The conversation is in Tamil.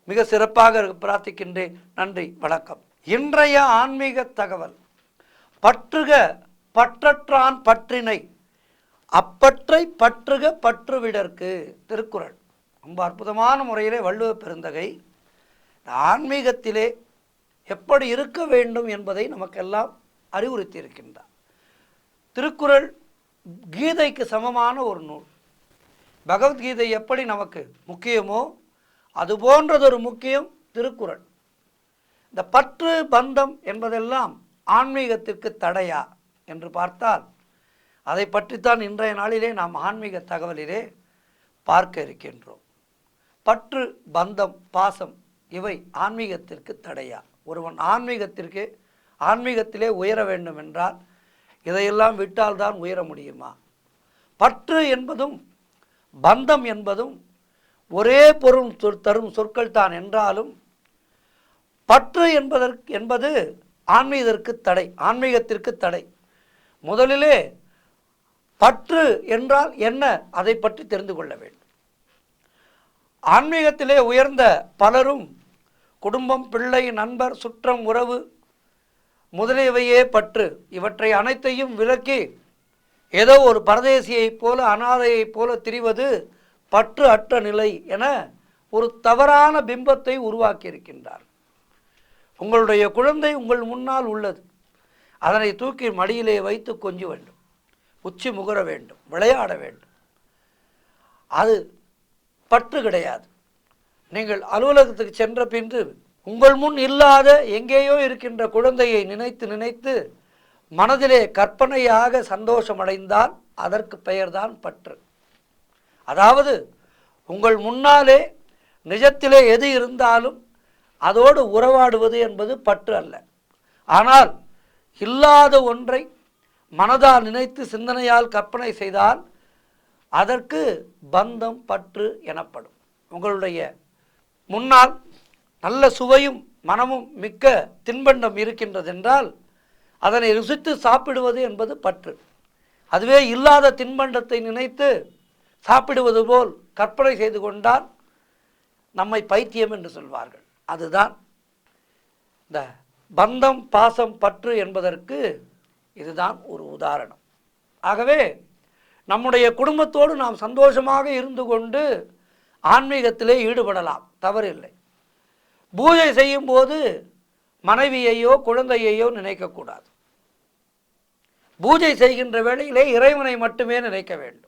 மிக சிறப்பாக பிரார்த்திக்கின்றேன். நன்றி, வணக்கம். இன்றைய ஆன்மீக தகவல்: பற்றுக பற்றற்றான் பற்றினை, அப்பற்றை பற்றுக பற்றுவிடற்கு. திருக்குறள். ரொம்ப அற்புதமான முறையிலே வள்ளுவ பெருந்தகை ஆன்மீகத்திலே எப்படி இருக்க வேண்டும் என்பதை நமக்கெல்லாம் அறிவுறுத்தி இருக்கின்றார். திருக்குறள் கீதைக்கு சமமான ஒரு நூல். பகவத்கீதை எப்படி நமக்கு முக்கியமோ அது போன்றதொரு முக்கியம் திருக்குறள். இந்த பற்று பந்தம் என்பதெல்லாம் ஆன்மீகத்திற்கு தடையா என்று பார்த்தால் அதை பற்றித்தான் இன்றைய நாளிலே நாம் ஆன்மீக தகவலிலே பார்க்க இருக்கின்றோம். பற்று பந்தம் பாசம் இவை ஆன்மீகத்திற்கு தடையா? ஒருவன் ஆன்மீகத்திலே உயர வேண்டும் என்றால் இதையெல்லாம் விட்டால்தான் உயர முடியுமா? பற்று என்பதும் பந்தம் என்பதும் ஒரே பொருள் தரும் சொற்கள் தான் என்றாலும் பற்று என்பது ஆன்மீகத்திற்கு தடை. முதலிலே பற்று என்றால் என்ன, அதை பற்றி தெரிந்து கொள்ள வேண்டும். ஆன்மீகத்திலே உயர்ந்த பலரும் குடும்பம், பிள்ளை, நண்பர், சுற்றம், உறவு முதலியவையே பற்று. இவற்றை அனைத்தையும் விலக்கி ஏதோ ஒரு பரதேசியைப் போல அனாதையைப் போல திரிவது பற்று அற்ற நிலை என ஒரு தவறான பிம்பத்தை உருவாக்கி இருக்கின்றார். உங்களுடைய குழந்தை உங்கள் முன்னால் உள்ளது. அதனை தூக்கி மடியிலே வைத்து கொஞ்ச வேண்டும், உச்சி முகர வேண்டும், விளையாட வேண்டும். அது பற்று கிடையாது. நீங்கள் அலுவலகத்துக்கு சென்ற பின்பு உங்கள் முன் இல்லாத எங்கேயோ இருக்கின்ற குழந்தையை நினைத்து மனதிலே கற்பனையாக சந்தோஷமடைந்தால் அதற்கு பெயர்தான் பற்று. அதாவது உங்கள் முன்னாலே நிஜத்திலே எது இருந்தாலும் அதோடு உறவாடுவது என்பது பற்று அல்ல. ஆனால் இல்லாத ஒன்றை மனதால் நினைத்து சிந்தனையால் கற்பனை செய்தால் அதற்கு பந்தம் பற்று எனப்படும். உங்களுடைய முன்னால் நல்ல சுவையும் மனமும் மிக்க தின்பண்டம் இருக்கின்றதென்றால் அதனை ருசித்து சாப்பிடுவது என்பது பற்று. அதுவே இல்லாத தின்பண்டத்தை நினைத்து சாப்பிடுவது போல் கற்பனை செய்து கொண்டால் நம்மை பைத்தியம் என்று சொல்வார்கள். அதுதான் இந்த பந்தம் பாசம் பற்று என்பதற்கு இதுதான் ஒரு உதாரணம். ஆகவே நம்முடைய குடும்பத்தோடு நாம் சந்தோஷமாக இருந்து கொண்டு ஆன்மீகத்திலே ஈடுபடலாம், தவறில்லை. பூஜை செய்யும் போது மனைவியையோ குழந்தையையோ நினைக்கக்கூடாது. பூஜை செய்கின்ற வேளையிலே இறைவனை மட்டுமே நினைக்க வேண்டும்.